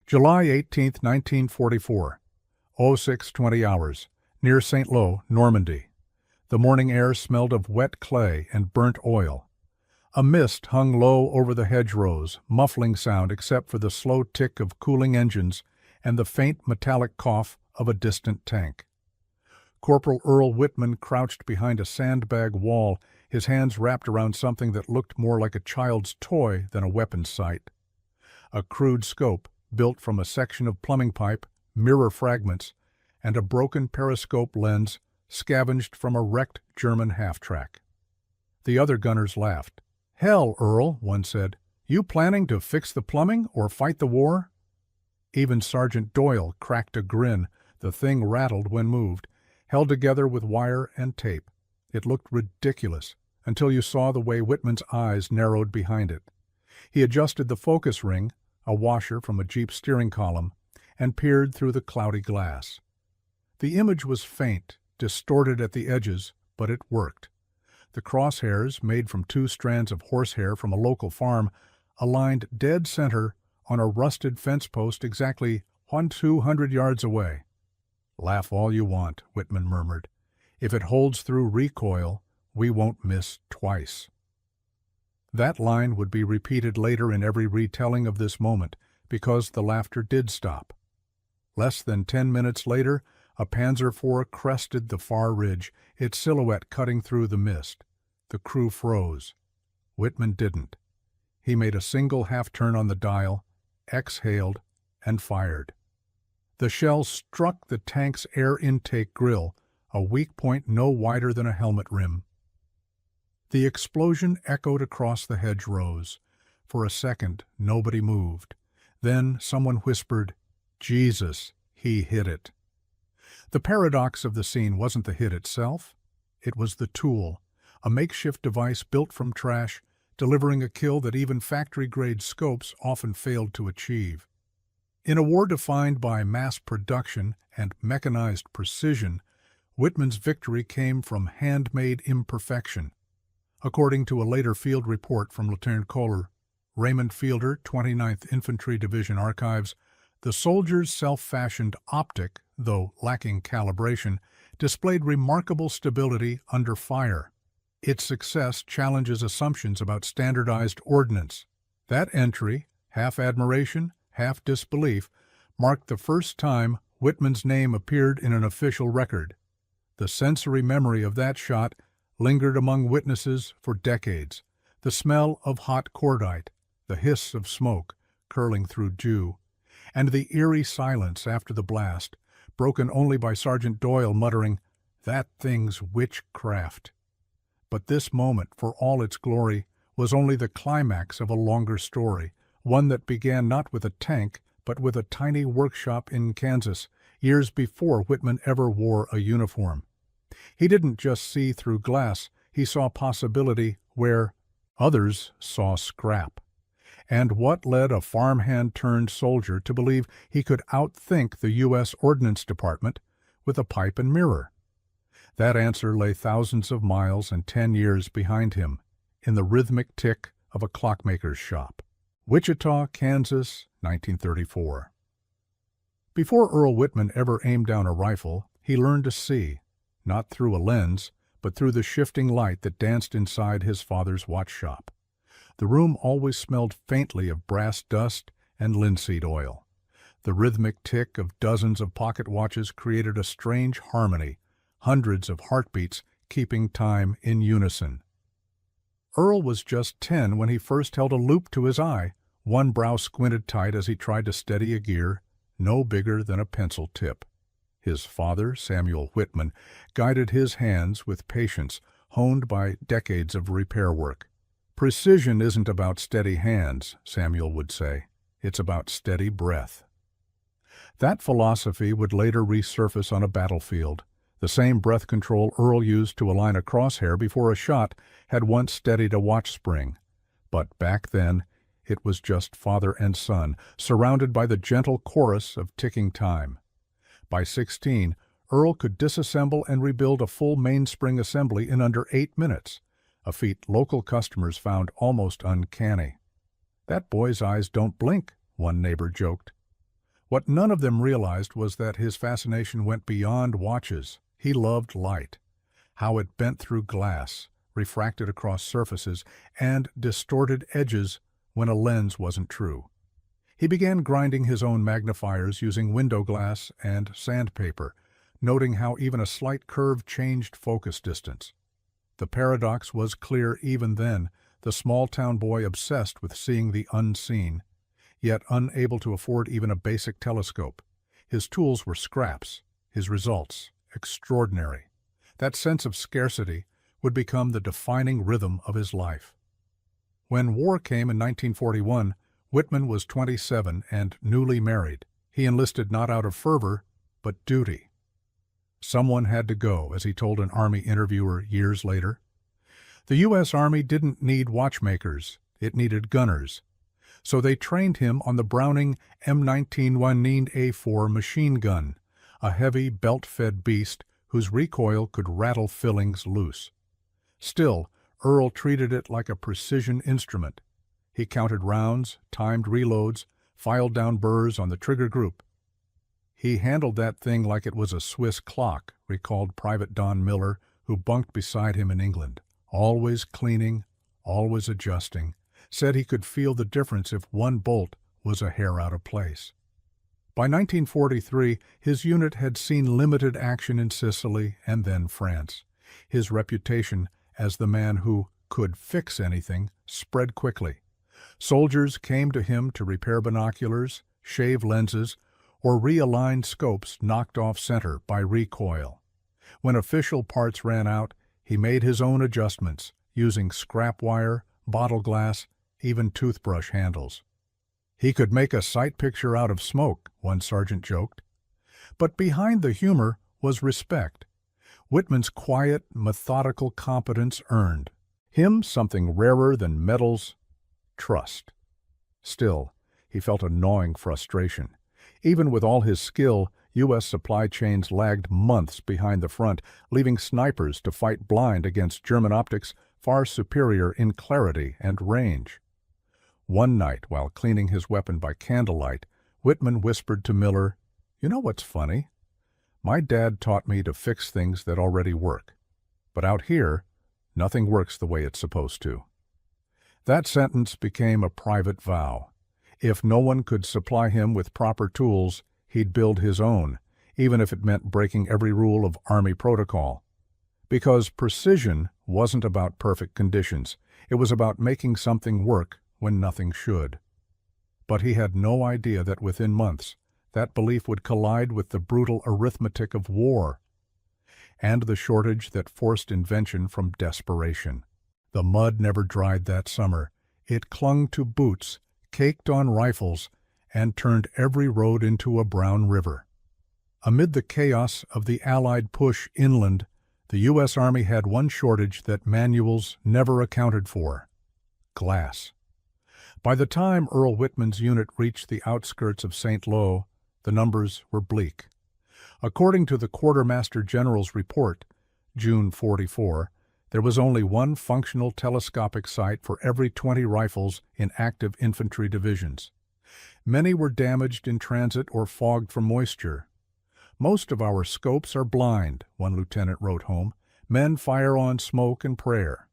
July 18, 1944, 06:20 hours, near St. Lo, Normandy. The morning air smelled of wet clay and burnt oil. A mist hung low over the hedgerows, muffling sound except for the slow tick of cooling engines and the faint metallic cough of a distant tank. Corporal Earl Whitman crouched behind a sandbag wall, his hands wrapped around something that looked more like a child's toy than a weapon sight. A crude scope, built from a section of plumbing pipe, mirror fragments, and a broken periscope lens scavenged from a wrecked German half-track. The other gunners laughed. "Hell, Earl," one said. "You planning to fix the plumbing or fight the war?" Even Sergeant Doyle cracked a grin. The thing rattled when moved, held together with wire and tape. It looked ridiculous until you saw the way Whitman's eyes narrowed behind it. He adjusted the focus ring, a washer from a Jeep steering column, and peered through the cloudy glass. The image was faint, distorted at the edges, but it worked. The crosshairs, made from 2 strands of horsehair from a local farm, aligned dead center on a rusted fence post exactly 200 yards away. "Laugh all you want," Whitman murmured. "If it holds through recoil, we won't miss twice." That line would be repeated later in every retelling of this moment, because the laughter did stop. Less than 10 minutes later, a Panzer IV crested the far ridge, its silhouette cutting through the mist. The crew froze. Whitman didn't. He made a single half-turn on the dial, exhaled, and fired. The shell struck the tank's air intake grill, a weak point no wider than a helmet rim. The explosion echoed across the hedgerows. For a second, nobody moved. Then someone whispered, "Jesus, he hit it." The paradox of the scene wasn't the hit itself. It was the tool, a makeshift device built from trash, delivering a kill that even factory-grade scopes often failed to achieve. In a war defined by mass production and mechanized precision, Whitman's victory came from handmade imperfection. According to a later field report from Lieutenant Kohler, Raymond Fielder, 29th Infantry Division Archives, the soldier's self-fashioned optic, though lacking calibration, displayed remarkable stability under fire. Its success challenges assumptions about standardized ordnance. That entry, half admiration, half disbelief, marked the first time Whitman's name appeared in an official record. The sensory memory of that shot lingered among witnesses for decades. The smell of hot cordite, the hiss of smoke curling through dew, and the eerie silence after the blast, broken only by Sergeant Doyle muttering, "That thing's witchcraft." But this moment, for all its glory, was only the climax of a longer story, one that began not with a tank, but with a tiny workshop in Kansas, years before Whitman ever wore a uniform. He didn't just see through glass, he saw possibility where others saw scrap. And what led a farmhand-turned-soldier to believe he could outthink the U.S. Ordnance Department with a pipe and mirror? That answer lay thousands of miles and 10 years behind him, in the rhythmic tick of a clockmaker's shop. Wichita, Kansas, 1934. Before Earl Whitman ever aimed down a rifle, he learned to see, not through a lens, but through the shifting light that danced inside his father's watch shop. The room always smelled faintly of brass dust and linseed oil. The rhythmic tick of dozens of pocket watches created a strange harmony, hundreds of heartbeats keeping time in unison. Earl was just 10 when he first held a loupe to his eye, one brow squinted tight as he tried to steady a gear, no bigger than a pencil tip. His father, Samuel Whitman, guided his hands with patience, honed by decades of repair work. "Precision isn't about steady hands," Samuel would say. "It's about steady breath." That philosophy would later resurface on a battlefield. The same breath control Earl used to align a crosshair before a shot had once steadied a watch spring. But back then, it was just father and son, surrounded by the gentle chorus of ticking time. By 16, Earl could disassemble and rebuild a full mainspring assembly in under 8 minutes, a feat local customers found almost uncanny. "That boy's eyes don't blink," one neighbor joked. What none of them realized was that his fascination went beyond watches. He loved light, how it bent through glass, refracted across surfaces, and distorted edges when a lens wasn't true. He began grinding his own magnifiers using window glass and sandpaper, noting how even a slight curve changed focus distance. The paradox was clear even then, the small-town boy obsessed with seeing the unseen, yet unable to afford even a basic telescope. His tools were scraps, his results extraordinary. That sense of scarcity would become the defining rhythm of his life. When war came in 1941, Whitman was 27 and newly married. He enlisted not out of fervor, but duty. Someone had to go, as he told an Army interviewer years later. The U.S. Army didn't need watchmakers, it needed gunners. So they trained him on the Browning M19 1A4 machine gun, a heavy, belt-fed beast whose recoil could rattle fillings loose. Still, Earl treated it like a precision instrument. He counted rounds, timed reloads, filed down burrs on the trigger group. He handled that thing like it was a Swiss clock, recalled Private Don Miller, who bunked beside him in England. Always cleaning, always adjusting, said he could feel the difference if one bolt was a hair out of place. By 1943, his unit had seen limited action in Sicily and then France. His reputation as the man who could fix anything spread quickly. Soldiers came to him to repair binoculars, shave lenses, or realign scopes knocked off center by recoil. When official parts ran out, he made his own adjustments, using scrap wire, bottle glass, even toothbrush handles. He could make a sight picture out of smoke, one sergeant joked. But behind the humor was respect. Whitman's quiet, methodical competence earned him something rarer than medals: trust. Still, he felt a gnawing frustration. Even with all his skill, U.S. supply chains lagged months behind the front, leaving snipers to fight blind against German optics far superior in clarity and range. One night, while cleaning his weapon by candlelight, Whitman whispered to Miller, "You know what's funny? My dad taught me to fix things that already work. But out here, nothing works the way it's supposed to." That sentence became a private vow. If no one could supply him with proper tools, he'd build his own, even if it meant breaking every rule of Army protocol. Because precision wasn't about perfect conditions. It was about making something work when nothing should. But he had no idea that within months, that belief would collide with the brutal arithmetic of war and the shortage that forced invention from desperation. The mud never dried that summer. It clung to boots, caked on rifles, and turned every road into a brown river. Amid the chaos of the Allied push inland, the U.S. Army had one shortage that manuals never accounted for: glass. By the time Earl Whitman's unit reached the outskirts of St. Lo, the numbers were bleak. According to the Quartermaster General's report, June 44, there was only one functional telescopic sight for every 20 rifles in active infantry divisions. Many were damaged in transit or fogged from moisture. "Most of our scopes are blind," one lieutenant wrote home. "Men fire on smoke and prayer."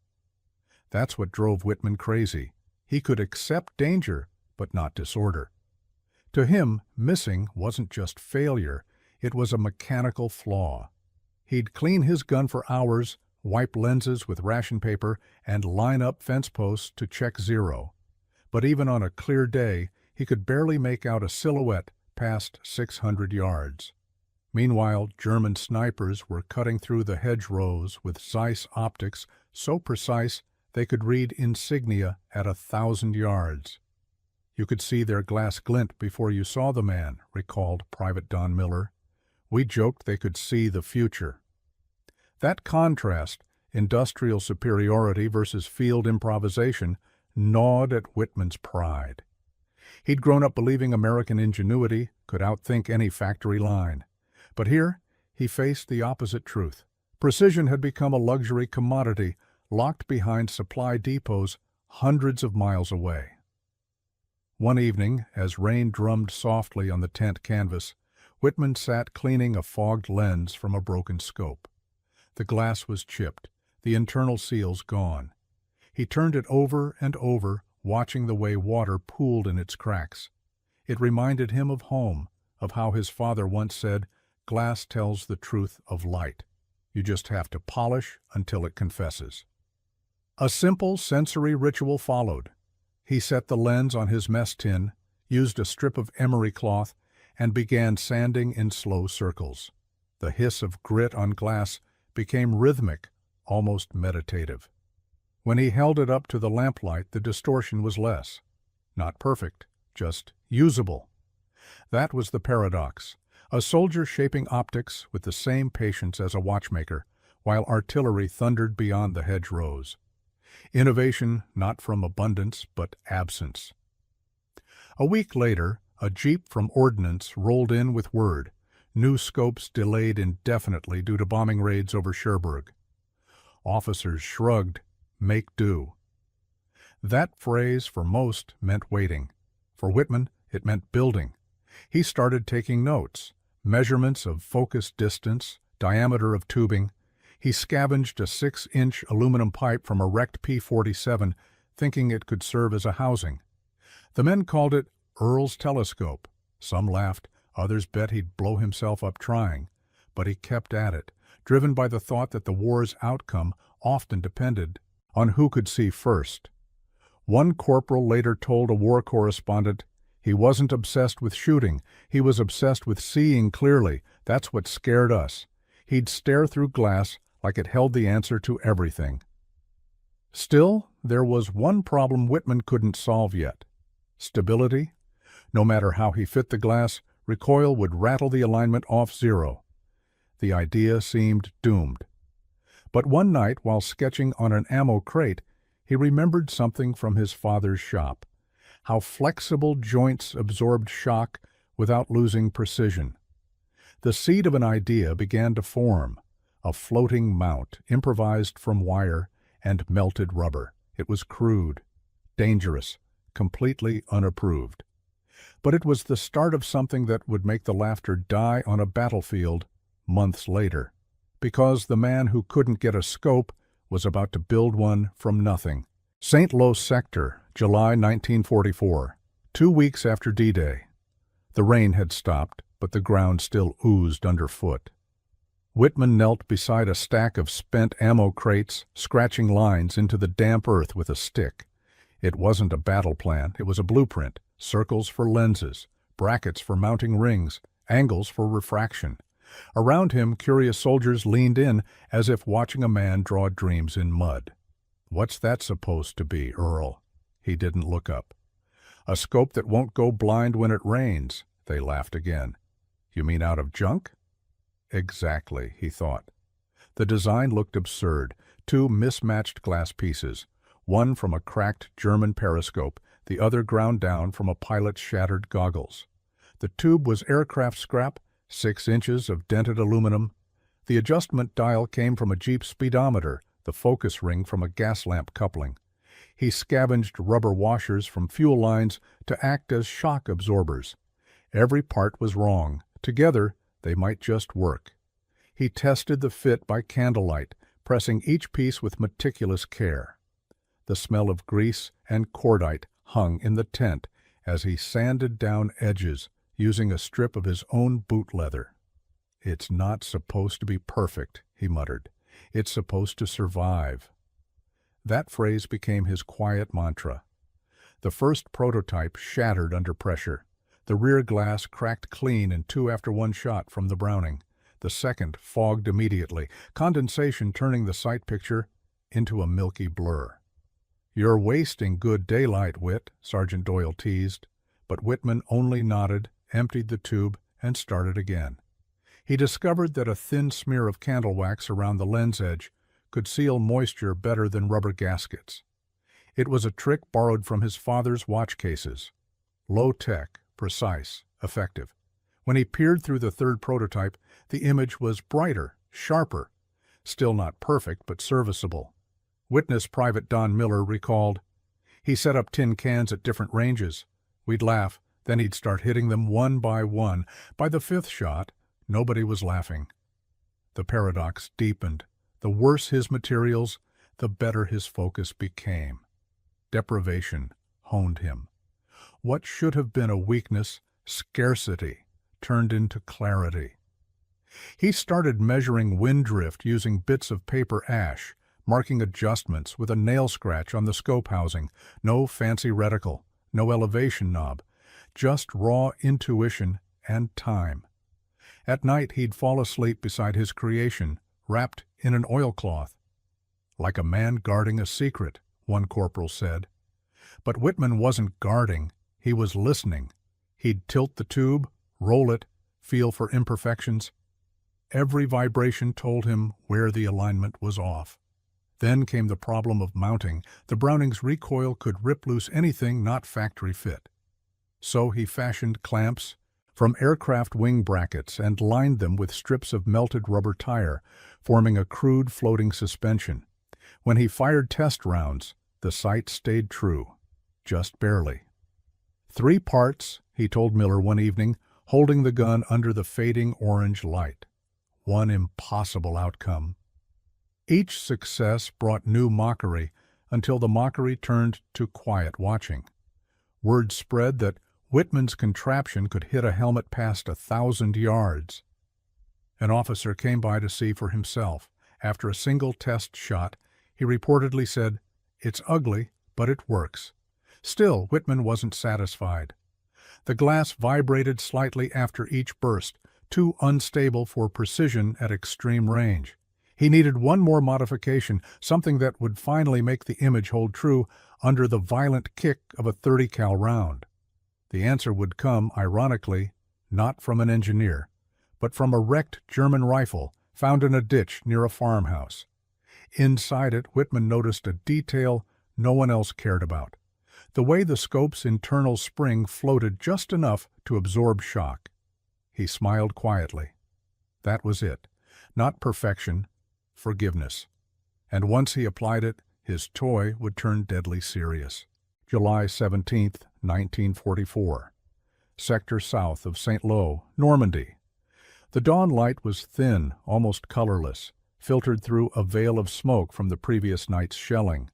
That's what drove Whitman crazy. He could accept danger, but not disorder. To him, missing wasn't just failure, it was a mechanical flaw. He'd clean his gun for hours, wipe lenses with ration paper, and line up fence posts to check zero. But even on a clear day, he could barely make out a silhouette past 600 yards. Meanwhile, German snipers were cutting through the hedgerows with Zeiss optics so precise they could read insignia at 1,000 yards. "You could see their glass glint before you saw the man," recalled Private Don Miller. "We joked they could see the future." That contrast, industrial superiority versus field improvisation, gnawed at Whitman's pride. He'd grown up believing American ingenuity could outthink any factory line. But here, he faced the opposite truth. Precision had become a luxury commodity, locked behind supply depots hundreds of miles away. One evening, as rain drummed softly on the tent canvas, Whitman sat cleaning a fogged lens from a broken scope. The glass was chipped, the internal seals gone. He turned it over and over, watching the way water pooled in its cracks. It reminded him of home, of how his father once said, "Glass tells the truth of light. You just have to polish until it confesses." A simple sensory ritual followed. He set the lens on his mess tin, used a strip of emery cloth, and began sanding in slow circles. The hiss of grit on glass became rhythmic, almost meditative. When he held it up to the lamplight, the distortion was less. Not perfect, just usable. That was the paradox. A soldier shaping optics with the same patience as a watchmaker, while artillery thundered beyond the hedgerows. Innovation not from abundance, but absence. A week later, a jeep from Ordnance rolled in with word. New scopes delayed indefinitely due to bombing raids over Cherbourg. Officers shrugged, "Make do." That phrase for most meant waiting. For Whitman, it meant building. He started taking notes, measurements of focus distance, diameter of tubing. He scavenged a 6-inch aluminum pipe from a wrecked P-47, thinking it could serve as a housing. The men called it Earl's telescope. Some laughed, others bet he'd blow himself up trying. But he kept at it, driven by the thought that the war's outcome often depended on who could see first. One corporal later told a war correspondent, "He wasn't obsessed with shooting, he was obsessed with seeing clearly. That's what scared us. He'd stare through glass like it held the answer to everything." Still, there was one problem Whitman couldn't solve yet. Stability. No matter how he fit the glass, recoil would rattle the alignment off zero. The idea seemed doomed. But one night, while sketching on an ammo crate, he remembered something from his father's shop. How flexible joints absorbed shock without losing precision. The seed of an idea began to form, a floating mount, improvised from wire and melted rubber. It was crude, dangerous, completely unapproved. But it was the start of something that would make the laughter die on a battlefield months later, because the man who couldn't get a scope was about to build one from nothing. St. Lo Sector, July 1944, 2 weeks after D-Day. The rain had stopped, but the ground still oozed underfoot. Whitman knelt beside a stack of spent ammo crates, scratching lines into the damp earth with a stick. It wasn't a battle plan, it was a blueprint. Circles for lenses, brackets for mounting rings, angles for refraction. Around him, curious soldiers leaned in as if watching a man draw dreams in mud. "What's that supposed to be, Earl?" He didn't look up. "A scope that won't go blind when it rains," they laughed again. "You mean out of junk?" Exactly, he thought. The design looked absurd. 2 mismatched glass pieces, one from a cracked German periscope, the other ground down from a pilot's shattered goggles. The tube was aircraft scrap, 6 inches of dented aluminum. The adjustment dial came from a Jeep speedometer, the focus ring from a gas lamp coupling. He scavenged rubber washers from fuel lines to act as shock absorbers. Every part was wrong. Together, they might just work. He tested the fit by candlelight, pressing each piece with meticulous care. The smell of grease and cordite hung in the tent as he sanded down edges using a strip of his own boot leather. "It's not supposed to be perfect," he muttered. "It's supposed to survive." That phrase became his quiet mantra. The first prototype shattered under pressure. The rear glass cracked clean in 2 after 1 shot from the Browning. The second fogged immediately, condensation turning the sight picture into a milky blur. "You're wasting good daylight, Whit," Sergeant Doyle teased, but Whitman only nodded, emptied the tube, and started again. He discovered that a thin smear of candle wax around the lens edge could seal moisture better than rubber gaskets. It was a trick borrowed from his father's watch cases. Low-tech, precise, effective. When he peered through the third prototype, the image was brighter, sharper. Still not perfect, but serviceable. Witness Private Don Miller recalled, "He set up tin cans at different ranges. We'd laugh, then he'd start hitting them one by one. By the fifth shot, nobody was laughing. The paradox deepened. The worse his materials, the better his focus became. Deprivation honed him. What should have been a weakness, scarcity, turned into clarity. He started measuring wind drift using bits of paper ash, marking adjustments with a nail scratch on the scope housing. No fancy reticle, no elevation knob, just raw intuition and time. At night he'd fall asleep beside his creation, wrapped in an oilcloth. Like a man guarding a secret, one corporal said. But Whitman wasn't guarding, he was listening. He'd tilt the tube, roll it, feel for imperfections. Every vibration told him where the alignment was off. Then came the problem of mounting. The Browning's recoil could rip loose anything not factory fit. So he fashioned clamps from aircraft wing brackets and lined them with strips of melted rubber tire, forming a crude floating suspension. When he fired test rounds, the sight stayed true, just barely. 3 parts, he told Miller one evening, holding the gun under the fading orange light. One impossible outcome. Each success brought new mockery until the mockery turned to quiet watching. Word spread that Whitman's contraption could hit a helmet past 1,000 yards. An officer came by to see for himself. After a single test shot, he reportedly said, "It's ugly, but it works." Still, Whitman wasn't satisfied. The glass vibrated slightly after each burst, too unstable for precision at extreme range. He needed one more modification, something that would finally make the image hold true under the violent kick of a .30 cal round. The answer would come, ironically, not from an engineer, but from a wrecked German rifle found in a ditch near a farmhouse. Inside it, Whitman noticed a detail no one else cared about: the way the scope's internal spring floated just enough to absorb shock. He smiled quietly. That was it. Not perfection, forgiveness. And once he applied it, his toy would turn deadly serious. July 17, 1944. Sector south of St. Lo, Normandy. The dawn light was thin, almost colorless, filtered through a veil of smoke from the previous night's shelling.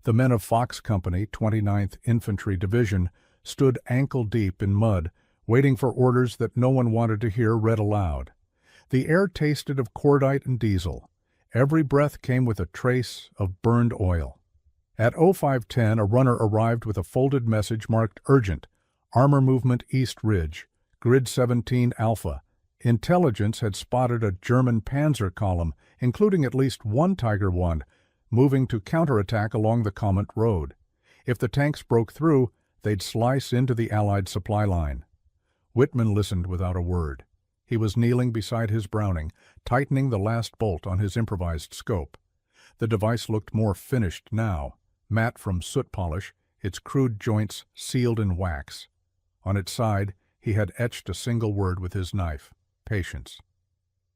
The men of Fox Company, 29th Infantry Division, stood ankle-deep in mud, waiting for orders that no one wanted to hear read aloud. The air tasted of cordite and diesel. Every breath came with a trace of burned oil. At 05:10, a runner arrived with a folded message marked Urgent, Armor Movement East Ridge, Grid 17 Alpha. Intelligence had spotted a German Panzer column, including at least one Tiger I, moving to counterattack along the Comet Road. If the tanks broke through, they'd slice into the Allied supply line. Whitman listened without a word. He was kneeling beside his Browning, tightening the last bolt on his improvised scope. The device looked more finished now, matte from soot polish, its crude joints sealed in wax. On its side, he had etched a single word with his knife: patience.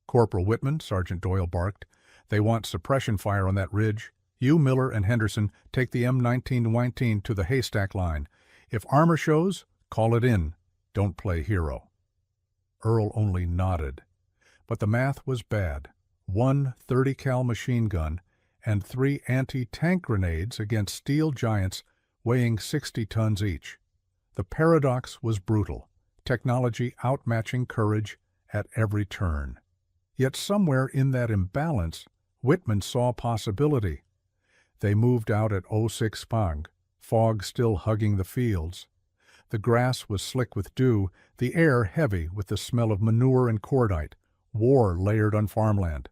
"Corporal Whitman," Sergeant Doyle barked, "they want suppression fire on that ridge. You, Miller, and Henderson take the M1919 to the haystack line. If armor shows, call it in. Don't play hero." Earl only nodded. But the math was bad. 1 .30 cal machine gun and 3 anti-tank grenades against steel giants weighing 60 tons each. The paradox was brutal, technology outmatching courage at every turn. Yet somewhere in that imbalance, Whitman saw possibility. They moved out at 06 Pang, fog still hugging the fields. The grass was slick with dew, the air heavy with the smell of manure and cordite, war layered on farmland.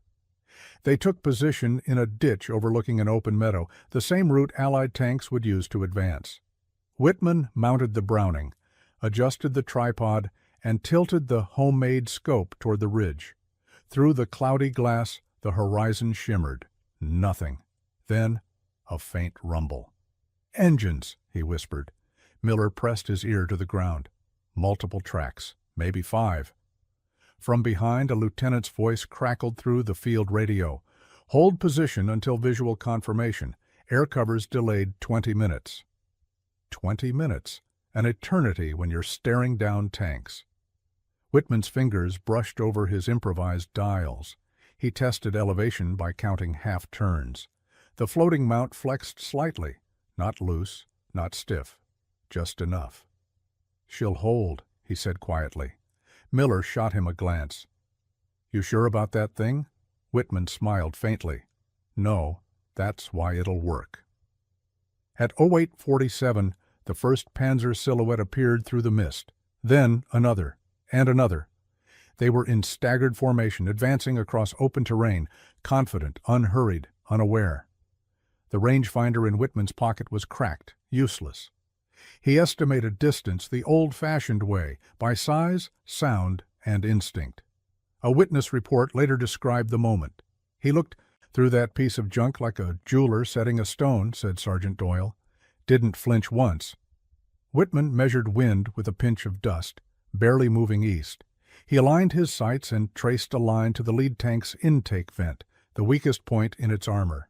They took position in a ditch overlooking an open meadow, the same route Allied tanks would use to advance. Whitman mounted the Browning, adjusted the tripod, and tilted the homemade scope toward the ridge. Through the cloudy glass, the horizon shimmered. Nothing. Then, a faint rumble. "Engines," he whispered. Miller pressed his ear to the ground. Multiple tracks, maybe 5. From behind, a lieutenant's voice crackled through the field radio. "Hold position until visual confirmation. Air covers delayed 20 minutes." 20 minutes. An eternity when you're staring down tanks. Whitman's fingers brushed over his improvised dials. He tested elevation by counting half turns. The floating mount flexed slightly, not loose, not stiff, just enough. "She'll hold," he said quietly. Miller shot him a glance. "You sure about that thing?" Whitman smiled faintly. "No, that's why it'll work." At 08:47, the first Panzer silhouette appeared through the mist. Then another, and another. They were in staggered formation, advancing across open terrain, confident, unhurried, unaware. The rangefinder in Whitman's pocket was cracked, useless. He estimated distance the old-fashioned way, by size, sound, and instinct. A witness report later described the moment. "He looked through that piece of junk like a jeweler setting a stone," said Sergeant Doyle. "Didn't flinch once." Whitman measured wind with a pinch of dust, barely moving east. He aligned his sights and traced a line to the lead tank's intake vent, the weakest point in its armor.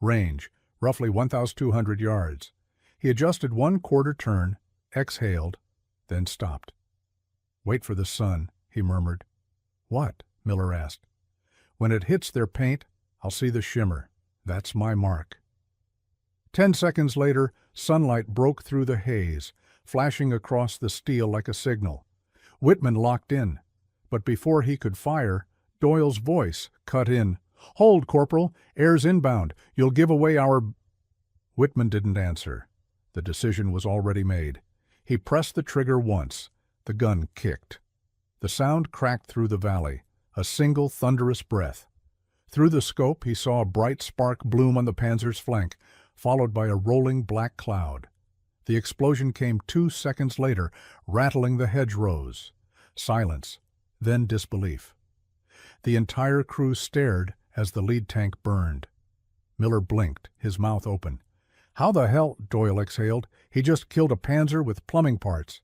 Range, roughly 1,200 yards. He adjusted one quarter turn, exhaled, then stopped. "Wait for the sun," he murmured. "What?" Miller asked. "When it hits their paint, I'll see the shimmer. That's my mark." 10 seconds later, sunlight broke through the haze, flashing across the steel like a signal. Whitman locked in, but before he could fire, Doyle's voice cut in. "Hold, Corporal! Air's inbound! You'll give away our—" Whitman didn't answer. The decision was already made. He pressed the trigger once. The gun kicked. The sound cracked through the valley, a single thunderous breath. Through the scope he saw a bright spark bloom on the Panzer's flank, followed by a rolling black cloud. The explosion came 2 seconds later, rattling the hedgerows. Silence, then disbelief. The entire crew stared as the lead tank burned. Miller blinked, his mouth open. "How the hell," Doyle exhaled, "he just killed a Panzer with plumbing parts."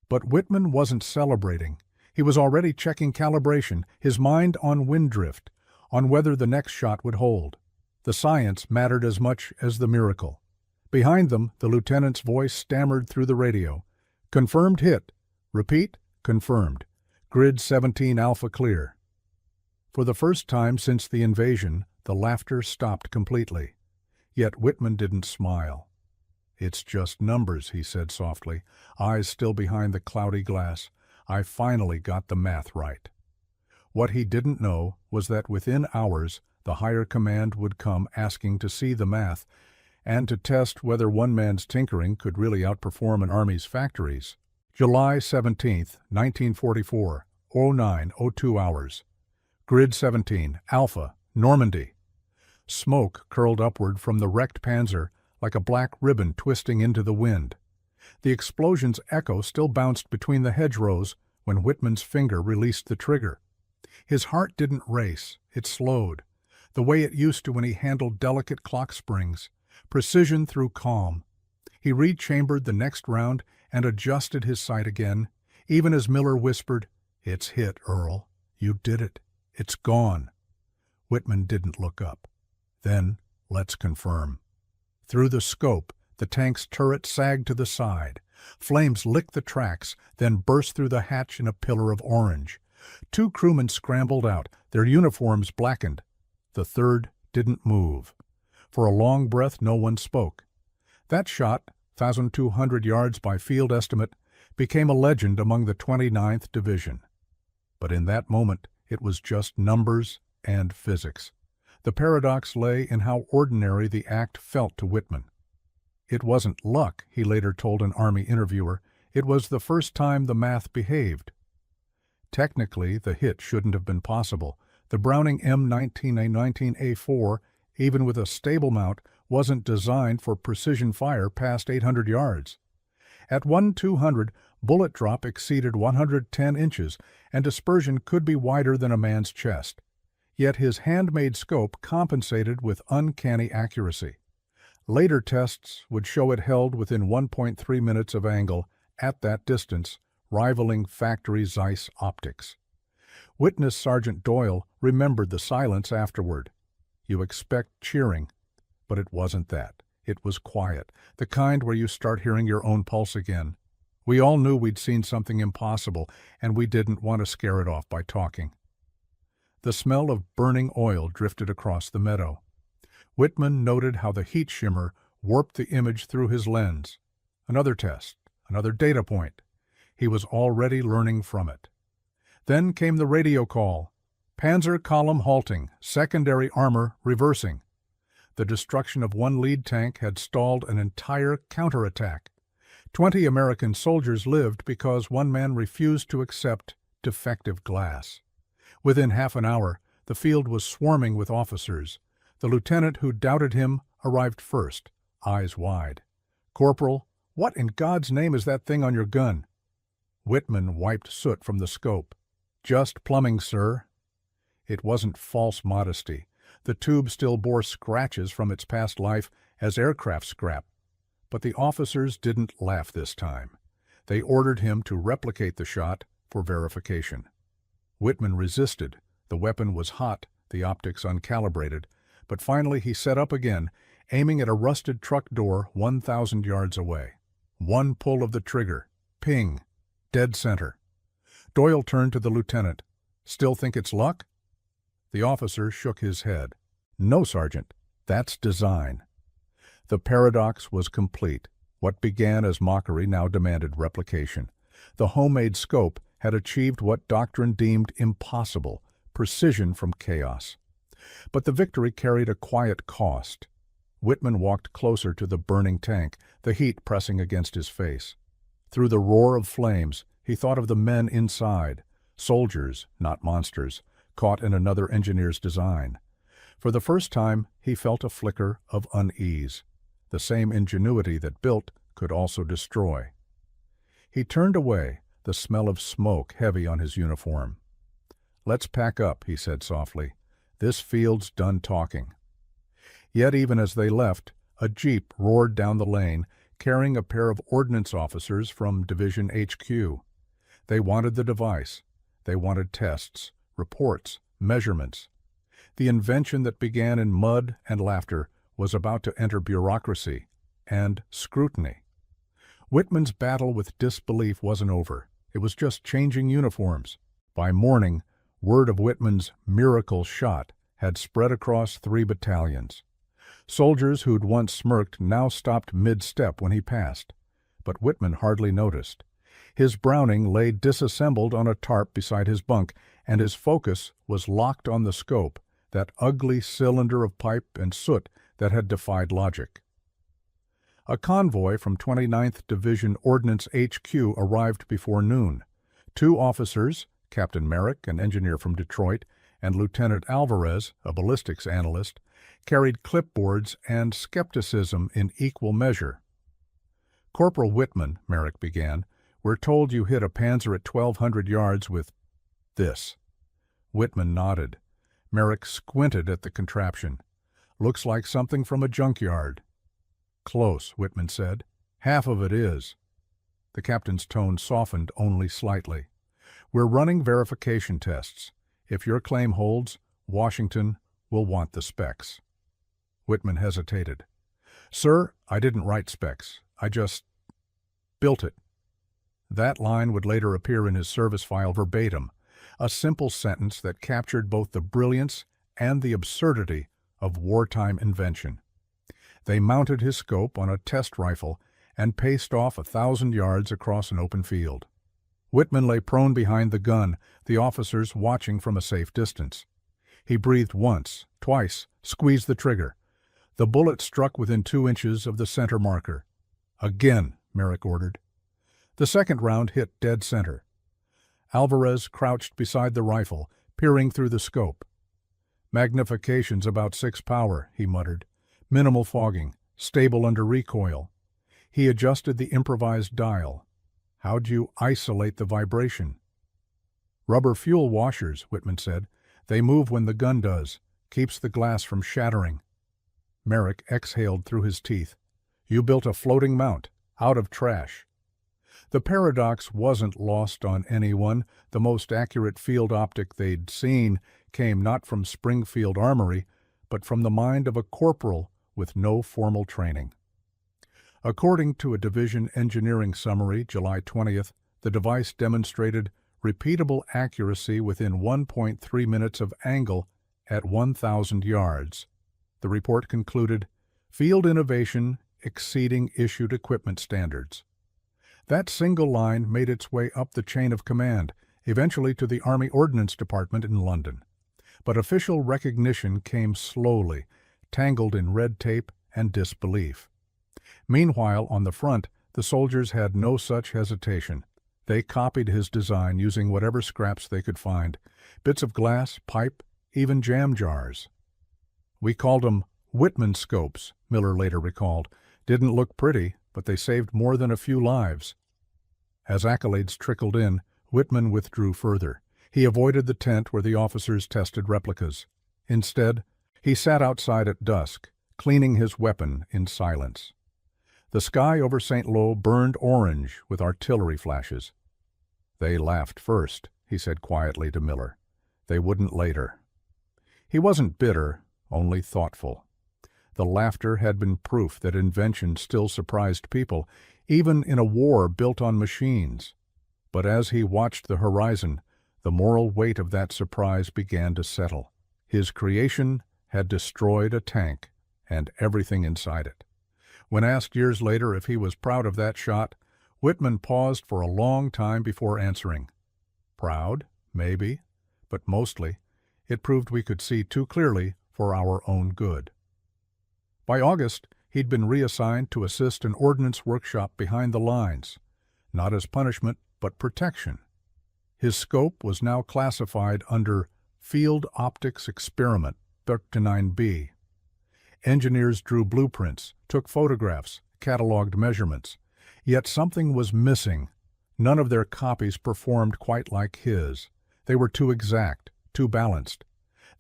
But Whitman wasn't celebrating. He was already checking calibration, his mind on wind drift, on whether the next shot would hold. The science mattered as much as the miracle. Behind them, the lieutenant's voice stammered through the radio. "Confirmed hit. Repeat, confirmed. Grid 17 Alpha clear." For the first time since the invasion, the laughter stopped completely. Yet Whitman didn't smile. "It's just numbers," he said softly, eyes still behind the cloudy glass. "I finally got the math right." What he didn't know was that within hours, the higher command would come asking to see the math and to test whether one man's tinkering could really outperform an army's factories. July 17, 1944, 09:02 hours. Grid 17, Alpha, Normandy. Smoke curled upward from the wrecked Panzer like a black ribbon twisting into the wind. The explosion's echo still bounced between the hedgerows when Whitman's finger released the trigger. His heart didn't race, it slowed, the way it used to when he handled delicate clock springs, precision through calm. He rechambered the next round and adjusted his sight again, even as Miller whispered, "It's hit, Earl. You did it. It's gone." Whitman didn't look up. Then, let's confirm. Through the scope, the tank's turret sagged to the side. Flames licked the tracks, then burst through the hatch in a pillar of orange. 2 crewmen scrambled out, their uniforms blackened. The third didn't move. For a long breath, no one spoke. That shot, 1,200 yards by field estimate, became a legend among the 29th Division. But in that moment, it was just numbers and physics. The paradox lay in how ordinary the act felt to Whitman. It wasn't luck, he later told an Army interviewer. It was the first time the math behaved. Technically, the hit shouldn't have been possible. The Browning M19A19A4, even with a stable mount, wasn't designed for precision fire past 800 yards. At 1-200, bullet drop exceeded 110 inches, and dispersion could be wider than a man's chest. Yet his handmade scope compensated with uncanny accuracy. Later tests would show it held within 1.3 minutes of angle at that distance, rivaling factory Zeiss optics. Witness Sergeant Doyle remembered the silence afterward. You expect cheering, but it wasn't that. It was quiet, the kind where you start hearing your own pulse again. We all knew we'd seen something impossible, and we didn't want to scare it off by talking. The smell of burning oil drifted across the meadow. Whitman noted how the heat shimmer warped the image through his lens. Another test, another data point. He was already learning from it. Then came the radio call. Panzer column halting, secondary armor reversing. The destruction of one lead tank had stalled an entire counterattack. 20 American soldiers lived because one man refused to accept defective glass. Within half an hour, the field was swarming with officers. The lieutenant who doubted him arrived first, eyes wide. "Corporal, what in God's name is that thing on your gun?" Whitman wiped soot from the scope. "Just plumbing, sir." It wasn't false modesty. The tube still bore scratches from its past life as aircraft scrap. But the officers didn't laugh this time. They ordered him to replicate the shot for verification. Whitman resisted. The weapon was hot, the optics uncalibrated, but finally he set up again, aiming at a rusted truck door 1,000 yards away. One pull of the trigger. Ping. Dead center. Doyle turned to the lieutenant. "Still think it's luck?" The officer shook his head. "No, Sergeant. That's design." The paradox was complete. What began as mockery now demanded replication. The homemade scope had achieved what doctrine deemed impossible, precision from chaos. But the victory carried a quiet cost. Whitman walked closer to the burning tank, the heat pressing against his face. Through the roar of flames, he thought of the men inside, soldiers, not monsters, caught in another engineer's design. For the first time, he felt a flicker of unease. The same ingenuity that built could also destroy. He turned away, the smell of smoke heavy on his uniform. "Let's pack up," he said softly. "This field's done talking." Yet even as they left, a jeep roared down the lane, carrying a pair of ordnance officers from Division HQ. They wanted the device. They wanted tests, reports, measurements. The invention that began in mud and laughter was about to enter bureaucracy and scrutiny. Whitman's battle with disbelief wasn't over. It was just changing uniforms. By morning, word of Whitman's miracle shot had spread across 3 battalions. Soldiers who'd once smirked now stopped mid-step when he passed. But Whitman hardly noticed. His Browning lay disassembled on a tarp beside his bunk, and his focus was locked on the scope, that ugly cylinder of pipe and soot that had defied logic. A convoy from 29th Division Ordnance HQ arrived before noon. 2 officers, Captain Merrick, an engineer from Detroit, and Lieutenant Alvarez, a ballistics analyst, carried clipboards and skepticism in equal measure. "Corporal Whitman," Merrick began, "we're told you hit a Panzer at 1,200 yards with this." Whitman nodded. Merrick squinted at the contraption. "Looks like something from a junkyard." "Close," Whitman said. "Half of it is." The captain's tone softened only slightly. "We're running verification tests. If your claim holds, Washington will want the specs." Whitman hesitated. "Sir, I didn't write specs. I just built it." That line would later appear in his service file verbatim, a simple sentence that captured both the brilliance and the absurdity of wartime invention. They mounted his scope on a test rifle and paced off 1,000 yards across an open field. Whitman lay prone behind the gun, the officers watching from a safe distance. He breathed once, twice, squeezed the trigger. The bullet struck within 2 inches of the center marker. "Again," Merrick ordered. The second round hit dead center. Alvarez crouched beside the rifle, peering through the scope. "Magnification's about 6 power," he muttered. "Minimal fogging, stable under recoil." He adjusted the improvised dial. "How'd you isolate the vibration?" "Rubber fuel washers," Whitman said. "They move when the gun does. Keeps the glass from shattering." Merrick exhaled through his teeth. "You built a floating mount, out of trash." The paradox wasn't lost on anyone. The most accurate field optic they'd seen came not from Springfield Armory, but from the mind of a corporal with no formal training. According to a division engineering summary, July 20th, the device demonstrated repeatable accuracy within 1.3 minutes of angle at 1,000 yards. The report concluded, field innovation exceeding issued equipment standards. That single line made its way up the chain of command, eventually to the Army Ordnance Department in London. But official recognition came slowly, tangled in red tape and disbelief. Meanwhile, on the front, the soldiers had no such hesitation. They copied his design using whatever scraps they could find, bits of glass, pipe, even jam jars. "We called them Whitman scopes," Miller later recalled. "Didn't look pretty, but they saved more than a few lives." As accolades trickled in, Whitman withdrew further. He avoided the tent where the officers tested replicas. Instead, he sat outside at dusk, cleaning his weapon in silence. The sky over St. Lo burned orange with artillery flashes. "They laughed first," he said quietly to Miller. "They wouldn't later." He wasn't bitter, only thoughtful. The laughter had been proof that invention still surprised people, even in a war built on machines. But as he watched the horizon, the moral weight of that surprise began to settle. His creation had destroyed a tank and everything inside it. When asked years later if he was proud of that shot, Whitman paused for a long time before answering. Proud, maybe, but mostly, it proved we could see too clearly for our own good. By August, he'd been reassigned to assist an ordnance workshop behind the lines, not as punishment, but protection. His scope was now classified under Field Optics Experiment, 39B. Engineers drew blueprints, took photographs, cataloged measurements. Yet something was missing. None of their copies performed quite like his. They were too exact, too balanced.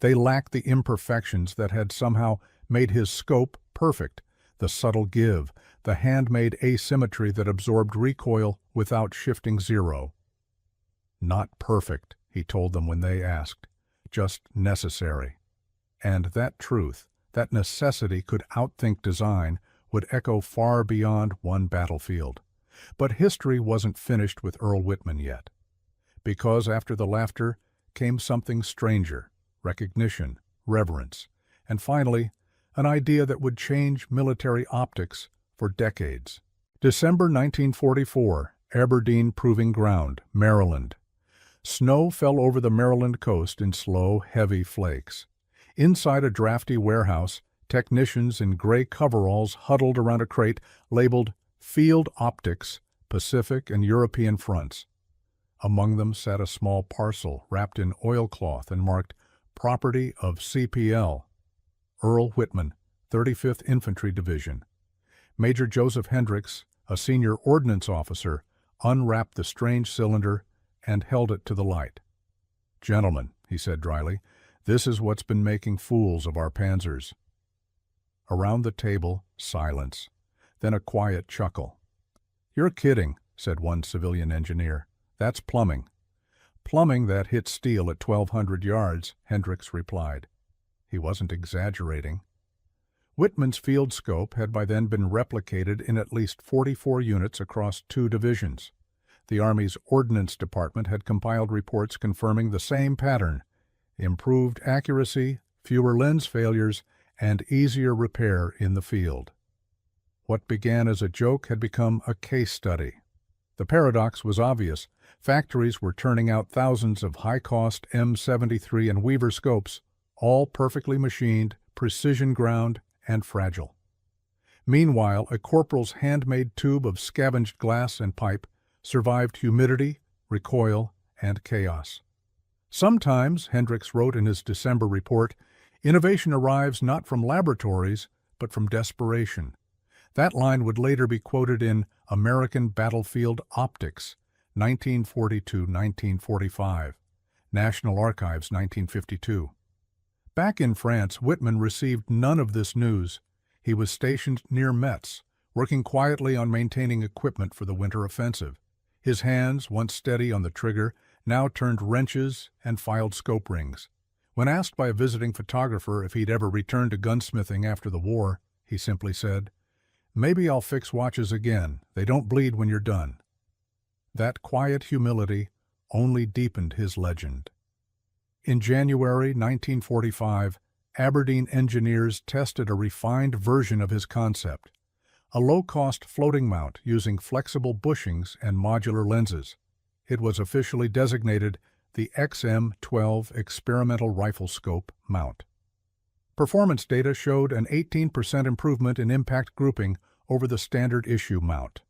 They lacked the imperfections that had somehow made his scope perfect, the subtle give, the handmade asymmetry that absorbed recoil without shifting zero. Not perfect, he told them when they asked, just necessary. And that truth, that necessity could outthink design, would echo far beyond one battlefield. But history wasn't finished with Earl Whitman yet. Because after the laughter came something stranger, recognition, reverence, and finally, an idea that would change military optics for decades. December 1944, Aberdeen Proving Ground, Maryland. Snow fell over the Maryland coast in slow, heavy flakes. Inside a drafty warehouse, technicians in gray coveralls huddled around a crate labeled Field Optics, Pacific and European Fronts. Among them sat a small parcel wrapped in oilcloth and marked Property of CPL. Earl Whitman, 35th Infantry Division. Major Joseph Hendricks, a senior ordnance officer, unwrapped the strange cylinder and held it to the light. "Gentlemen," he said dryly, "this is what's been making fools of our Panzers." Around the table, silence. Then a quiet chuckle. "You're kidding," said one civilian engineer. "That's plumbing." "Plumbing that hits steel at 1,200 yards, Hendricks replied. He wasn't exaggerating. Whitman's field scope had by then been replicated in at least 44 units across 2 divisions. The Army's Ordnance Department had compiled reports confirming the same pattern: improved accuracy, fewer lens failures, and easier repair in the field. What began as a joke had become a case study. The paradox was obvious. Factories were turning out thousands of high-cost M73 and Weaver scopes, all perfectly machined, precision ground, and fragile. Meanwhile, a corporal's handmade tube of scavenged glass and pipe survived humidity, recoil, and chaos. Sometimes, Hendricks wrote in his December report, innovation arrives not from laboratories, but from desperation. That line would later be quoted in American Battlefield Optics, 1942-1945, National Archives, 1952. Back in France, Whitman received none of this news. He was stationed near Metz, working quietly on maintaining equipment for the winter offensive. His hands, once steady on the trigger, now turned wrenches and filed scope rings. When asked by a visiting photographer if he'd ever returned to gunsmithing after the war, he simply said. "Maybe I'll fix watches again. They don't bleed when you're done." That quiet humility only deepened his legend. In January 1945, Aberdeen engineers tested a refined version of his concept, a low-cost floating mount using flexible bushings and modular lenses. It was officially designated the XM-12 Experimental Rifle Scope mount. Performance data showed an 18% improvement in impact grouping over the standard issue mount.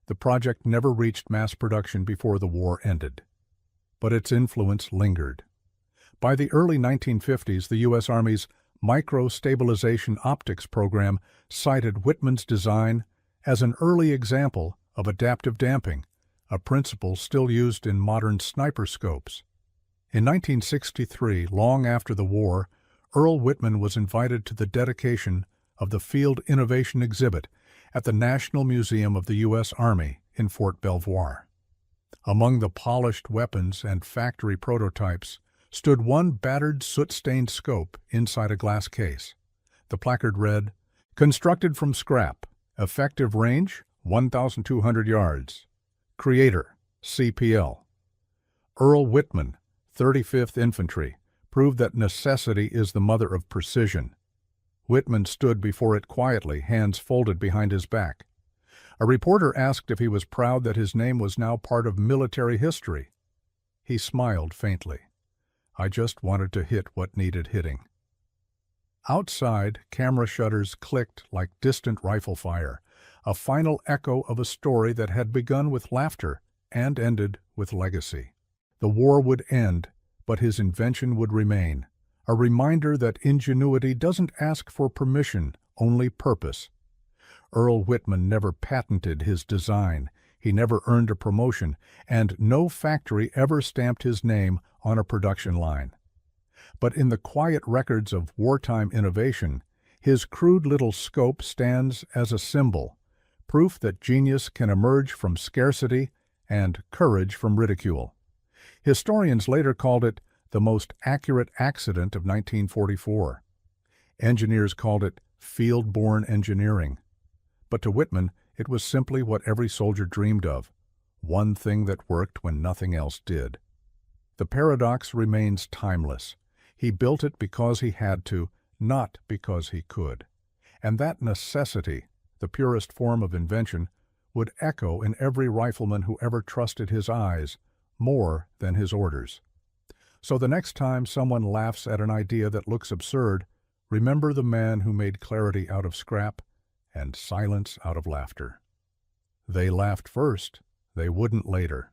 The project never reached mass production before the war ended, but its influence lingered. By the early 1950s, the U.S. Army's Micro-Stabilization Optics program cited Whitman's design as an early example of adaptive damping, a principle still used in modern sniper scopes. In 1963, long after the war, Earl Whitman was invited to the dedication of the Field Innovation Exhibit at the National Museum of the U.S. Army in Fort Belvoir. Among the polished weapons and factory prototypes stood one battered, soot-stained scope inside a glass case. The placard read, "Constructed from scrap. Effective range, 1,200 yards. Creator, CPL." Earl Whitman, 35th Infantry, proved that necessity is the mother of precision. Whitman stood before it quietly, hands folded behind his back. A reporter asked if he was proud that his name was now part of military history. He smiled faintly. "I just wanted to hit what needed hitting." Outside, camera shutters clicked like distant rifle fire, a final echo of a story that had begun with laughter and ended with legacy. The war would end, but his invention would remain, a reminder that ingenuity doesn't ask for permission, only purpose. Earl Whitman never patented his design, he never earned a promotion, and no factory ever stamped his name on a production line. But in the quiet records of wartime innovation, his crude little scope stands as a symbol, proof that genius can emerge from scarcity and courage from ridicule. Historians later called it the most accurate accident of 1944. Engineers called it field-borne engineering. But to Whitman, it was simply what every soldier dreamed of, one thing that worked when nothing else did. The paradox remains timeless. He built it because he had to, not because he could. And that necessity, the purest form of invention, would echo in every rifleman who ever trusted his eyes more than his orders. So the next time someone laughs at an idea that looks absurd, remember the man who made clarity out of scrap and silence out of laughter. They laughed first, they wouldn't later.